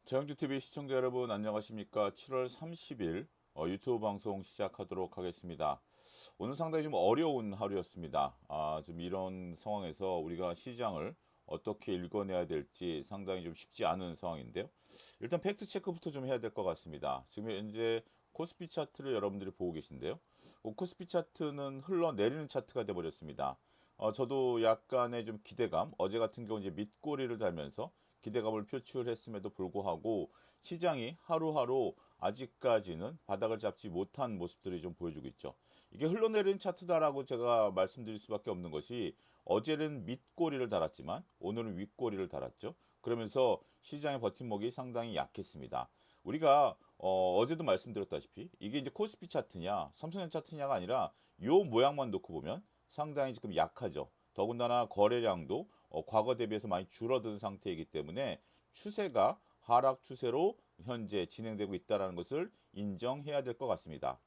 자영주TV 시청자 여러분 안녕하십니까. 7월 30일 유튜브 방송 시작하도록 하겠습니다. 오늘 상당히 좀 어려운 하루였습니다. 좀 이런 상황에서 우리가 시장을 어떻게 읽어내야 될지 상당히 좀 쉽지 않은 상황인데요. 일단 팩트 체크부터 좀 해야 될 것 같습니다. 지금 현재 코스피 차트를 여러분들이 보고 계신데요. 코스피 차트는 흘러내리는 차트가 되어버렸습니다. 저도 약간의 좀 기대감, 어제 같은 경우 이제 밑꼬리를 달면서 기대감을 표출했음에도 불구하고 시장이 하루하루 아직까지는 바닥을 잡지 못한 모습들이 좀 보여주고 있죠. 이게 흘러내리는 차트다라고 제가 말씀드릴 수밖에 없는 것이 어제는 밑꼬리를 달았지만 오늘은 윗꼬리를 달았죠. 그러면서 시장의 버팀목이 상당히 약했습니다. 우리가 어제도 말씀드렸다시피 이게 이제 코스피 차트냐 삼성전 차트냐가 아니라 요 모양만 놓고 보면 상당히 지금 약하죠. 더군다나 거래량도 과거 대비해서 많이 줄어든 상태이기 때문에 추세가 하락 추세로 현재 진행되고 있다는 것을 인정해야 될 것 같습니다.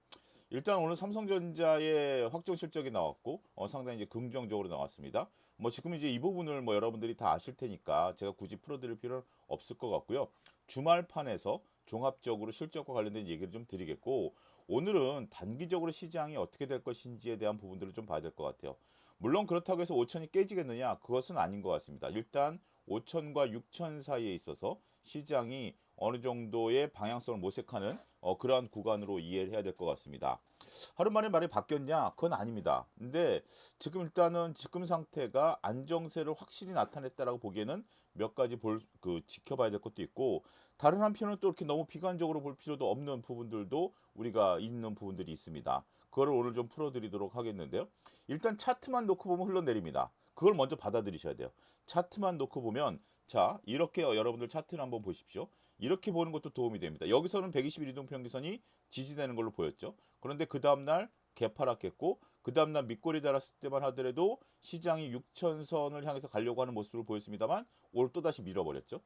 일단 오늘 삼성전자의 확정 실적이 나왔고 상당히 이제 긍정적으로 나왔습니다. 뭐 지금 이제 이 부분을 뭐 여러분들이 다 아실 테니까 제가 굳이 풀어드릴 필요는 없을 것 같고요. 주말판에서 종합적으로 실적과 관련된 얘기를 좀 드리겠고 오늘은 단기적으로 시장이 어떻게 될 것인지에 대한 부분들을 좀 봐야 될 것 같아요. 물론 그렇다고 해서 5천이 깨지겠느냐? 그것은 아닌 것 같습니다. 일단 5천과 6천 사이에 있어서 시장이 어느 정도의 방향성을 모색하는 그러한 구간으로 이해를 해야 될 것 같습니다. 하루 만에 말이 바뀌었냐? 그건 아닙니다. 근데 지금 일단은 지금 상태가 안정세를 확실히 나타냈다라고 보기에는 몇 가지 지켜봐야 될 것도 있고 다른 한편은 또 이렇게 너무 비관적으로 볼 필요도 없는 부분들도 우리가 있는 부분들이 있습니다. 그거를 오늘 좀 풀어드리도록 하겠는데요. 일단 차트만 놓고 보면 흘러내립니다. 그걸 먼저 받아들이셔야 돼요. 차트만 놓고 보면 자 이렇게 여러분들 차트를 한번 보십시오. 이렇게 보는 것도 도움이 됩니다. 여기서는 120일 이동평균선이 지지되는 걸로 보였죠. 그런데 그 다음날 개파락했고 그 다음날 밑꼬리 달았을 때만 하더라도 시장이 6천선을 향해서 가려고 하는 모습을 보였습니다만 오늘 또다시 밀어버렸죠.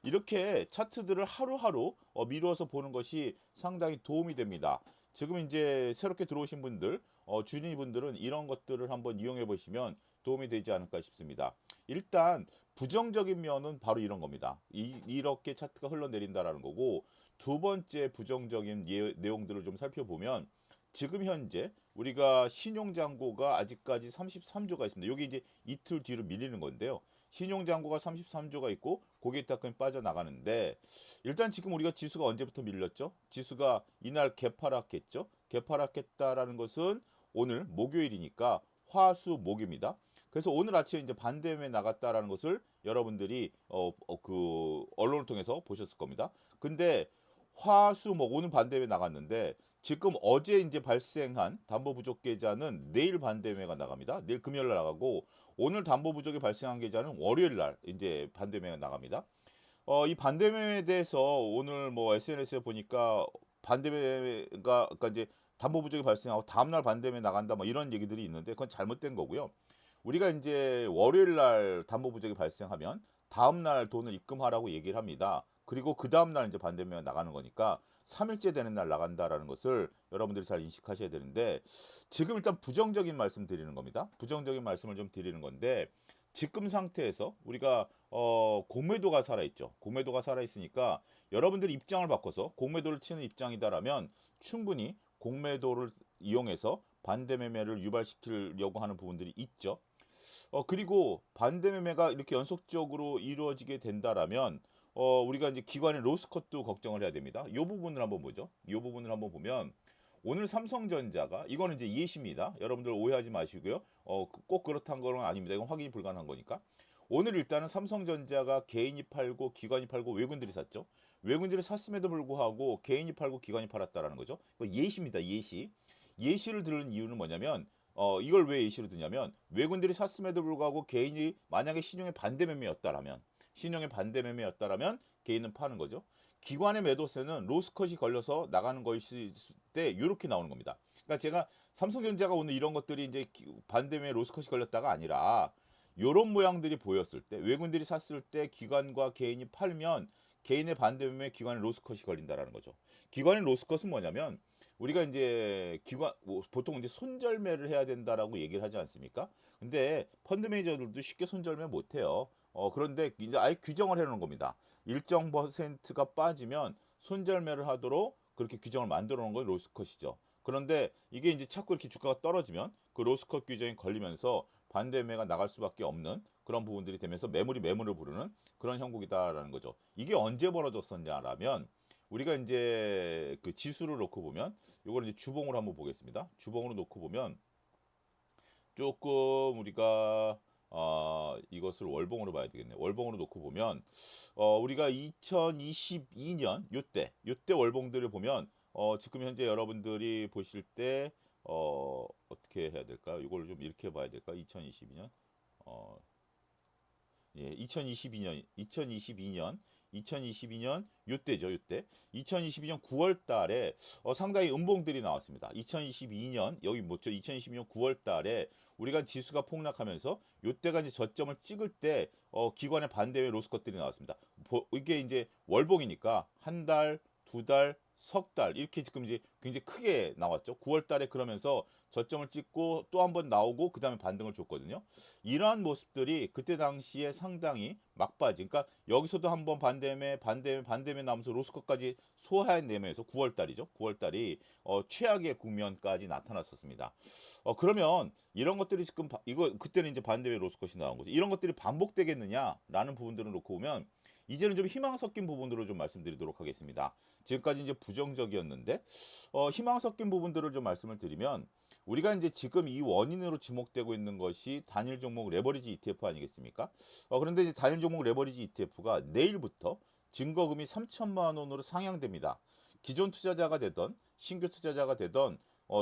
이렇게 차트들을 하루하루 미루어서 보는 것이 상당히 도움이 됩니다. 지금 이제 새롭게 들어오신 분들, 주린이 분들은 이런 것들을 한번 이용해 보시면 도움이 되지 않을까 싶습니다. 일단 부정적인 면은 바로 이런 겁니다. 이렇게 차트가 흘러내린다라는 거고 두 번째 부정적인 내용들을 좀 살펴보면 지금 현재 우리가 신용잔고가 아직까지 33조가 있습니다. 여기 이제 이틀 뒤로 밀리는 건데요. 신용잔고가 33조가 있고 거기에 따끈 빠져나가는데 일단 지금 우리가 지수가 언제부터 밀렸죠? 지수가 이날 개파락했죠. 개파락했다라는 것은 오늘 목요일이니까 화수목입니다. 그래서 오늘 아침에 이제 반대매 나갔다라는 것을 여러분들이 그 언론을 통해서 보셨을 겁니다. 근데 화수목 오늘 반대매 나갔는데 지금 어제 이제 발생한 담보 부족 계좌는 내일 반대매가 나갑니다. 내일 금요일 날 나가고 오늘 담보 부족이 발생한 계좌는 월요일 날 이제 반대매가 나갑니다. 이 반대매에 대해서 오늘 뭐 SNS에 보니까 반대매가 그러니까 이제 담보 부족이 발생하고 다음날 반대매 나간다 뭐 이런 얘기들이 있는데 그건 잘못된 거고요. 우리가 이제 월요일 날 담보 부족이 발생하면 다음 날 돈을 입금하라고 얘기를 합니다. 그리고 그 다음 날 이제 반대매가 나가는 거니까 3일째 되는 날 나간다라는 것을 여러분들이 잘 인식하셔야 되는데 지금 일단 부정적인 말씀 드리는 겁니다. 부정적인 말씀을 좀 드리는 건데 지금 상태에서 우리가 공매도가 살아 있죠. 공매도가 살아 있으니까 여러분들이 입장을 바꿔서 공매도를 치는 입장이다라면 충분히 공매도를 이용해서 반대 매매를 유발시키려고 하는 부분들이 있죠. 그리고 반대 매매가 이렇게 연속적으로 이루어지게 된다라면 우리가 이제 기관의 로스컷도 걱정을 해야 됩니다. 이 부분을 한번 보죠. 이 부분을 한번 보면 오늘 삼성전자가 이거는 이제 예시입니다. 여러분들 오해하지 마시고요. 꼭 그렇다는 건 아닙니다. 이건 확인이 불가능한 거니까. 오늘 일단은 삼성전자가 개인이 팔고 기관이 팔고 외국인들이 샀죠. 외국인들이 샀음에도 불구하고 개인이 팔고 기관이 팔았다라는 거죠. 이거 예시입니다. 예시. 예시를 들은 이유는 뭐냐면 이걸 왜 예시로 드냐면 외국인들이 샀음에도 불구하고 개인이 만약에 신용의 반대 매매였다라면 신용의 반대 매매였다라면 개인은 파는 거죠. 기관의 매도세는 로스컷이 걸려서 나가는 것일 때 이렇게 나오는 겁니다. 그러니까 제가 삼성전자가 오늘 이런 것들이 이제 반대 매매 로스컷이 걸렸다가 아니라 요런 모양들이 보였을 때 외국인들이 샀을 때 기관과 개인이 팔면 개인의 반대 매매 기관의 로스컷이 걸린다라는 거죠. 기관의 로스컷은 뭐냐면 우리가 이제 기관 보통 이제 손절매를 해야 된다라고 얘기를 하지 않습니까? 근데 펀드 매니저들도 쉽게 손절매 못 해요. 그런데 이제 아예 규정을 해 놓은 겁니다. 일정 퍼센트가 빠지면 손절매를 하도록 그렇게 규정을 만들어 놓은 건 로스컷이죠. 그런데 이게 이제 자꾸 이렇게 주가가 떨어지면 그 로스컷 규정이 걸리면서 반대매가 나갈 수밖에 없는 그런 부분들이 되면서 매물이 매물을 부르는 그런 형국이다라는 거죠. 이게 언제 벌어졌었냐라면 우리가 이제 그 지수를 놓고 보면 이걸 이제 주봉으로 한번 보겠습니다. 주봉으로 놓고 보면 조금 우리가 이것을 월봉으로 봐야 되겠네. 월봉으로 놓고 보면 우리가 2022년 요때 월봉들을 보면 지금 현재 여러분들이 보실 때 어떻게 해야 될까? 이걸 좀 이렇게 봐야 될까? 2022년 어, 예, 2022년 요때죠, 요때. 2022년 9월 달에 상당히 음봉들이 나왔습니다. 2022년 여기 뭐죠? 2022년 9월 달에 우리가 지수가 폭락하면서 요때가 이제 저점을 찍을 때 기관의 반대의 로스컷들이 나왔습니다. 이게 이제 월봉이니까 한 달, 두 달, 석 달 이렇게 지금 이제 굉장히 크게 나왔죠. 9월 달에 그러면서 저점을 찍고 또 한 번 나오고 그다음에 반등을 줬거든요. 이러한 모습들이 그때 당시에 상당히 막바지. 그러니까 여기서도 한번 반대매 나오면서 로스컷까지 소화해내면서 9월 달이죠. 9월 달이 최악의 국면까지 나타났었습니다. 그러면 이런 것들이 지금 이거 그때는 이제 반대매 로스컷이 나온 거죠. 이런 것들이 반복되겠느냐라는 부분들을 놓고 보면 이제는 좀 희망 섞인 부분들을 좀 말씀드리도록 하겠습니다. 지금까지 이제 부정적이었는데 희망 섞인 부분들을 좀 말씀을 드리면 우리가 이제 지금 이 원인으로 지목되고 있는 것이 단일 종목 레버리지 ETF 아니겠습니까? 그런데 이제 단일 종목 레버리지 ETF가 내일부터 증거금이 3천만 원으로 상향됩니다. 기존 투자자가 되던 신규 투자자가 되던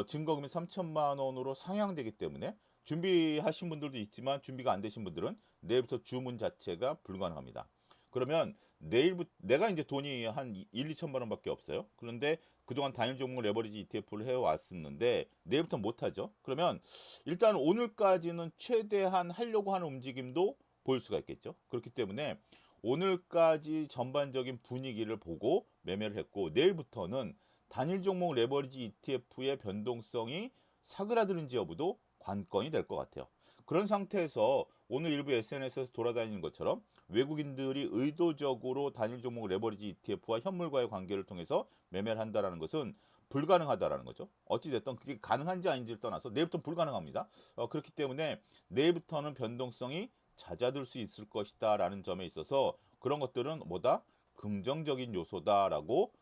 증거금이 3천만 원으로 상향되기 때문에 준비하신 분들도 있지만 준비가 안 되신 분들은 내일부터 주문 자체가 불가능합니다. 그러면 내일부터 내가 이제 돈이 한 1, 2천만 원밖에 없어요. 그런데 그동안 단일 종목 레버리지 ETF를 해왔었는데 내일부터 못하죠. 그러면 일단 오늘까지는 최대한 하려고 하는 움직임도 보일 수가 있겠죠. 그렇기 때문에 오늘까지 전반적인 분위기를 보고 매매를 했고 내일부터는 단일 종목 레버리지 ETF의 변동성이 사그라드는지 여부도 관건이 될 것 같아요. 그런 상태에서 오늘 일부 SNS에서 돌아다니는 것처럼 외국인들이 의도적으로 단일 종목 레버리지 ETF와 현물과의 관계를 통해서 매매를 한다라는 것은 불가능하다라는 거죠. 어찌됐든 그게 가능한지 아닌지를 떠나서 내일부터 불가능합니다. 그렇기 때문에 내일부터는 변동성이 잦아들 수 있을 것이다라는 점에 있어서 그런 것들은 뭐다? 긍정적인 요소다라고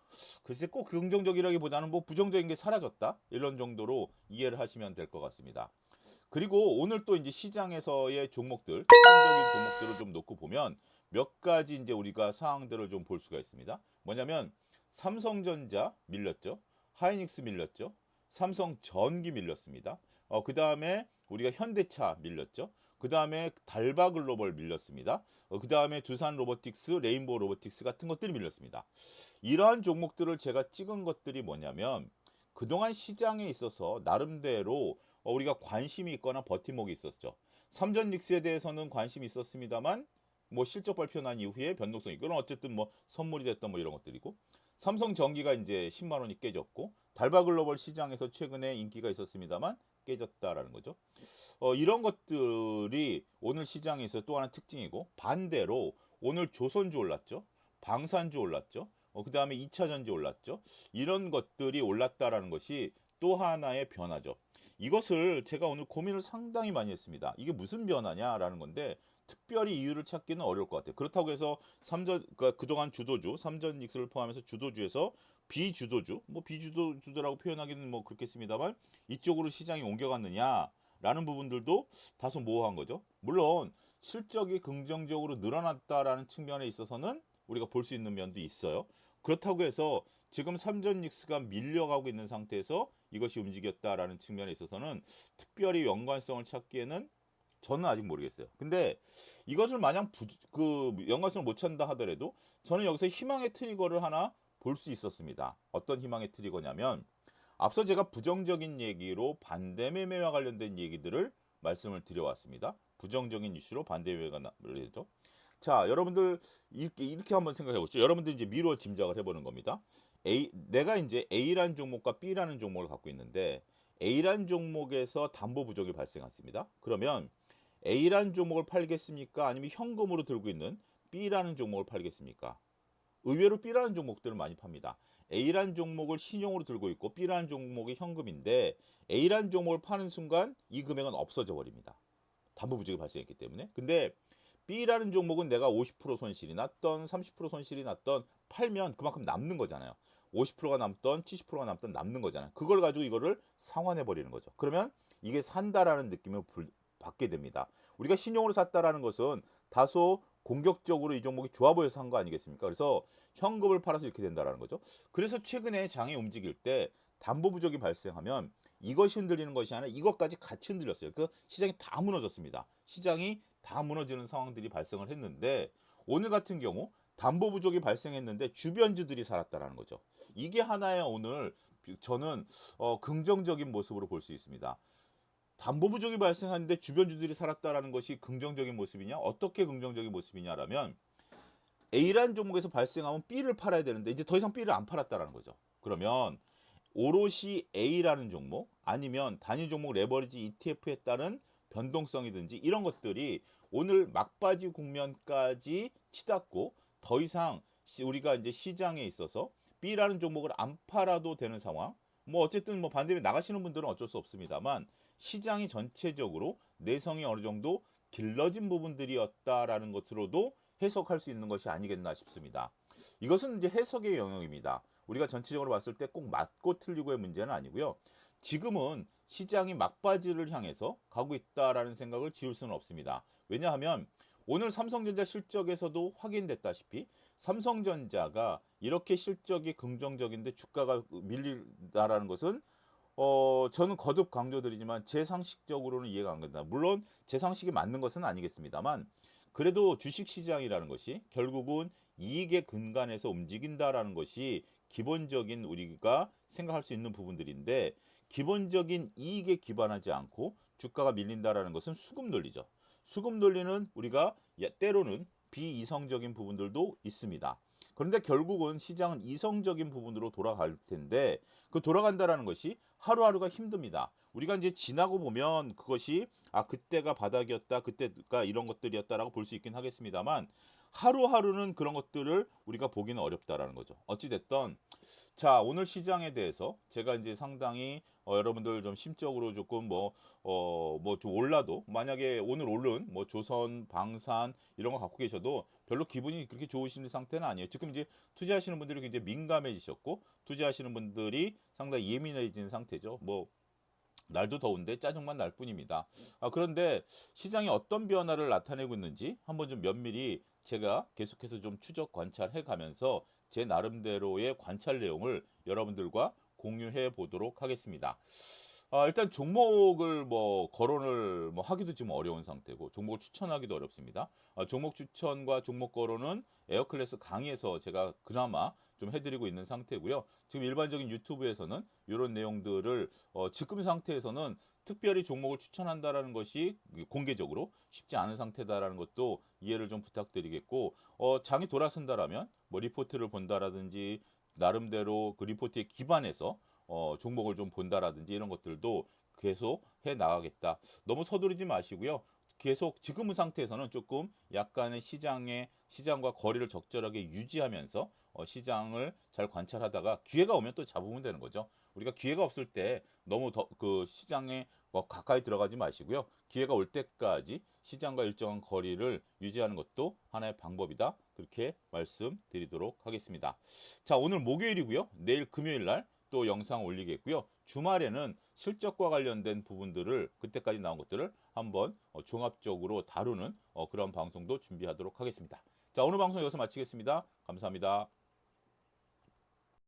글쎄 꼭 긍정적이라기보다는 뭐 부정적인 게 사라졌다 이런 정도로 이해를 하시면 될 것 같습니다. 그리고 오늘 또 이제 시장에서의 종목들, 특징적인 종목들을 좀 놓고 보면 몇 가지 이제 우리가 사항들을 좀 볼 수가 있습니다. 뭐냐면 삼성전자 밀렸죠. 하이닉스 밀렸죠. 삼성전기 밀렸습니다. 그 다음에 우리가 현대차 밀렸죠. 그 다음에 달바글로벌 밀렸습니다. 그 다음에 두산 로보틱스, 레인보우 로보틱스 같은 것들이 밀렸습니다. 이러한 종목들을 제가 찍은 것들이 뭐냐면 그동안 시장에 있어서 나름대로 우리가 관심이 있거나 버팀목이 있었죠. 삼전닉스에 대해서는 관심이 있었습니다만 뭐 실적 발표 난 이후에 변동성이 이건 어쨌든 뭐 선물이 됐던 뭐 이런 것들이고 삼성전기가 이제 10만 원이 깨졌고 달바글로벌 시장에서 최근에 인기가 있었습니다만 깨졌다라는 거죠. 이런 것들이 오늘 시장에서 또 하나 특징이고 반대로 오늘 조선주 올랐죠. 방산주 올랐죠. 그 다음에 2차 전지 올랐죠. 이런 것들이 올랐다라는 것이 또 하나의 변화죠. 이것을 제가 오늘 고민을 상당히 많이 했습니다. 이게 무슨 변화냐라는 건데 특별히 이유를 찾기는 어려울 것 같아요. 그렇다고 해서 그러니까 그동안 주도주, 삼전닉스를 포함해서 주도주에서 비주도주, 뭐 비주도주라고 표현하기는 뭐 그렇겠습니다만 이쪽으로 시장이 옮겨갔느냐라는 부분들도 다소 모호한 거죠. 물론 실적이 긍정적으로 늘어났다라는 측면에 있어서는 우리가 볼 수 있는 면도 있어요. 그렇다고 해서 지금 삼전닉스가 밀려가고 있는 상태에서 이것이 움직였다라는 측면에 있어서는 특별히 연관성을 찾기에는 저는 아직 모르겠어요. 근데 이것을 마냥 그 연관성을 못 찾는다 하더라도 저는 여기서 희망의 트리거를 하나 볼 수 있었습니다. 어떤 희망의 트리거냐면 앞서 제가 부정적인 얘기로 반대매매와 관련된 얘기들을 말씀을 드려왔습니다. 부정적인 이슈로 반대매매가 나죠. 자, 여러분들 이렇게 한번 생각해 보시죠. 여러분들 이제 미루어 짐작을 해보는 겁니다. 내가 이제 A라는 종목과 B라는 종목을 갖고 있는데 A라는 종목에서 담보 부족이 발생했습니다. 그러면 A라는 종목을 팔겠습니까? 아니면 현금으로 들고 있는 B라는 종목을 팔겠습니까? 의외로 B라는 종목들을 많이 팝니다. A라는 종목을 신용으로 들고 있고 B라는 종목이 현금인데 A라는 종목을 파는 순간 이 금액은 없어져 버립니다. 담보 부족이 발생했기 때문에. 근데 B라는 종목은 내가 50% 손실이 났던 30% 손실이 났던 팔면 그만큼 남는 거잖아요. 50%가 남던 70%가 남던 남는 거잖아요. 그걸 가지고 이거를 상환해 버리는 거죠. 그러면 이게 산다라는 느낌을 받게 됩니다. 우리가 신용으로 샀다라는 것은 다소 공격적으로 이 종목이 좋아 보여서 산 거 아니겠습니까? 그래서 현금을 팔아서 이렇게 된다라는 거죠. 그래서 최근에 장이 움직일 때 담보 부족이 발생하면 이것이 흔들리는 것이 아니라 이것까지 같이 흔들렸어요. 그 시장이 다 무너졌습니다. 시장이 다 무너지는 상황들이 발생을 했는데 오늘 같은 경우 담보 부족이 발생했는데 주변주들이 살았다라는 거죠. 이게 하나의 오늘 저는 긍정적인 모습으로 볼 수 있습니다. 담보 부족이 발생하는데 주변주들이 살았다라는 것이 긍정적인 모습이냐? 어떻게 긍정적인 모습이냐라면 A라는 종목에서 발생하면 B를 팔아야 되는데 이제 더 이상 B를 안 팔았다라는 거죠. 그러면 오롯이 A라는 종목 아니면 단위 종목 레버리지 ETF에 따른 변동성이든지 이런 것들이 오늘 막바지 국면까지 치닫고 더 이상 우리가 이제 시장에 있어서 B라는 종목을 안 팔아도 되는 상황. 뭐 어쨌든 뭐 반대로 나가시는 분들은 어쩔 수 없습니다만 시장이 전체적으로 내성이 어느 정도 길러진 부분들이었다라는 것으로도 해석할 수 있는 것이 아니겠나 싶습니다. 이것은 이제 해석의 영역입니다. 우리가 전체적으로 봤을 때 꼭 맞고 틀리고의 문제는 아니고요. 지금은 시장이 막바지를 향해서 가고 있다라는 생각을 지울 수는 없습니다. 왜냐하면 오늘 삼성전자 실적에서도 확인됐다시피 삼성전자가 이렇게 실적이 긍정적인데 주가가 밀리다라는 것은 저는 거듭 강조드리지만 제 상식적으로는 이해가 안 된다. 물론 제 상식이 맞는 것은 아니겠습니다만 그래도 주식 시장이라는 것이 결국은 이익의 근간에서 움직인다라는 것이 기본적인 우리가 생각할 수 있는 부분들인데 기본적인 이익에 기반하지 않고 주가가 밀린다라는 것은 수급 논리죠. 수급 논리는 우리가 때로는 비이성적인 부분들도 있습니다. 그런데 결국은 시장은 이성적인 부분으로 돌아갈 텐데 그 돌아간다라는 것이 하루하루가 힘듭니다. 우리가 이제 지나고 보면 그것이 그때가 바닥이었다, 그때가 이런 것들이었다라고 볼 수 있긴 하겠습니다만 하루하루는 그런 것들을 우리가 보기는 어렵다라는 거죠. 어찌 됐던 자, 오늘 시장에 대해서 제가 이제 상당히 여러분들 좀 심적으로 조금 뭐 좀 올라도 만약에 오늘 오른 뭐 조선, 방산 이런 거 갖고 계셔도 별로 기분이 그렇게 좋으신 상태는 아니에요. 지금 이제 투자하시는 분들이 굉장히 민감해지셨고 투자하시는 분들이 상당히 예민해진 상태죠. 뭐 날도 더운데 짜증만 날 뿐입니다. 그런데 시장이 어떤 변화를 나타내고 있는지 한번 좀 면밀히 제가 계속해서 좀 추적 관찰해 가면서 제 나름대로의 관찰 내용을 여러분들과 공유해 보도록 하겠습니다. 일단 종목을 뭐 거론을 뭐 하기도 지금 어려운 상태고 종목을 추천하기도 어렵습니다. 종목 추천과 종목 거론은 에어클래스 강의에서 제가 그나마 좀 해드리고 있는 상태고요. 지금 일반적인 유튜브에서는 이런 내용들을 지금 상태에서는 특별히 종목을 추천한다라는 것이 공개적으로 쉽지 않은 상태다라는 것도 이해를 좀 부탁드리겠고 장이 돌아선다라면 뭐 리포트를 본다라든지 나름대로 그 리포트에 기반해서 종목을 좀 본다라든지 이런 것들도 계속 해 나가겠다. 너무 서두르지 마시고요. 계속 지금 상태에서는 조금 약간의 시장과 거리를 적절하게 유지하면서 시장을 잘 관찰하다가 기회가 오면 또 잡으면 되는 거죠. 우리가 기회가 없을 때 너무 그 시장에 가까이 들어가지 마시고요. 기회가 올 때까지 시장과 일정한 거리를 유지하는 것도 하나의 방법이다. 그렇게 말씀드리도록 하겠습니다. 자, 오늘 목요일이고요. 내일 금요일 날 또 영상 올리겠고요. 주말에는 실적과 관련된 부분들을 그때까지 나온 것들을 한번 종합적으로 다루는 그런 방송도 준비하도록 하겠습니다. 자, 오늘 방송 여기서 마치겠습니다. 감사합니다.